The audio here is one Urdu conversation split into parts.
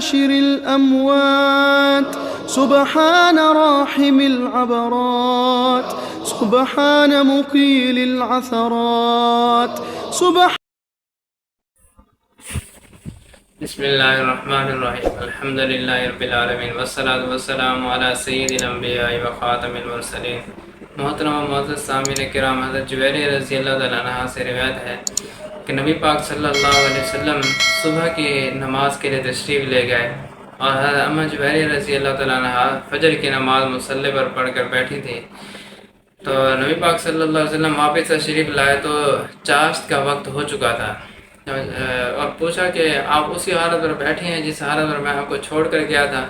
حاشر الأموات سبحان راحم العبرات سبحان مقيل العثرات بسم اللہ الرحمن الرحیم الحمد للہ رب العالمین والصلاة والسلام علی سید الانبیاء و خاتم المرسلین۔ محترم و معزز سامعین کرام، حضرت جبیر رضی اللہ تعالیٰ عنہ سے روایت ہے کہ نبی پاک صلی اللہ علیہ وسلم صبح کی نماز کے لیے تشریف لے گئے اور حضرت اماں جبیر رضی اللہ تعالیٰ عنہ فجر کی نماز مصلی پر پڑھ کر بیٹھی تھی، تو نبی پاک صلی اللہ علیہ وسلم واپس تشریف لائے تو چاشت کا وقت ہو چکا تھا، اور پوچھا کہ آپ اسی حالت پر بیٹھے ہیں جس حالت پر میں آپ کو چھوڑ کر گیا تھا؟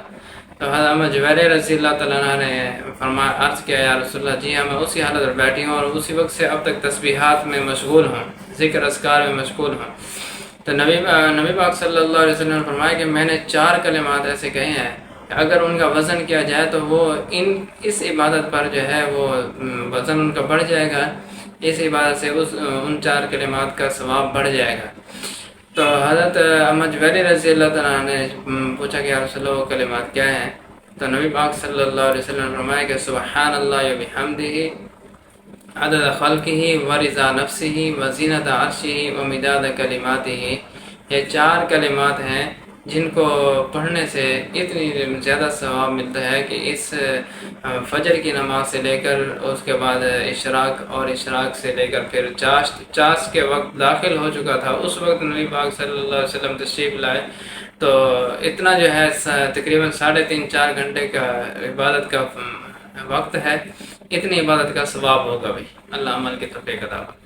تو حضرت اماں جبیر رضی اللہ تعالیٰ عنہ نے فرمایا، عرض کیا یا رسول اللہ، جی ہاں میں اسی حالت پر بیٹھی ہوں اور اسی وقت سے اب تک تسبیحات میں مشغول ہوں، ذکر اذکار میں مشغول ہوں۔ تو نبی پاک صلی اللہ علیہ وسلم نے فرمایا کہ میں نے 4 کلمات ایسے کہے ہیں کہ اگر ان کا وزن کیا جائے تو وہ اس عبادت پر جو ہے وہ وزن ان کا بڑھ جائے گا، اس عبادت سے ان 4 کلمات کا ثواب بڑھ جائے گا۔ تو حضرت اماں جبیر رضی اللہ تعالیٰ نے پوچھا کہ یا رسول اللہ وہ کلمات کیا ہیں؟ تو نبی پاک صلی اللہ علیہ وسلم نے فرمایا کہ سبحان اللہ و بحمدہ عدد خلقہ و رضا نفسہ و زینت عرشہ و مداد کلماتہ۔ یہ 4 کلمات ہیں جن کو پڑھنے سے اتنی زیادہ ثواب ملتا ہے کہ اس فجر کی نماز سے لے کر اس کے بعد اشراق، اور اشراق سے لے کر پھر چاشت کے وقت داخل ہو چکا تھا، اس وقت نبی پاک صلی اللہ علیہ وسلم تشریف لائے، تو اتنا جو ہے تقریباً 3.5-4 گھنٹے کا عبادت کا وقت ہے، اتنی عبادت کا ثواب ہوگا بھائی۔ اللہ عمل کی توفیق عطا فرمائے۔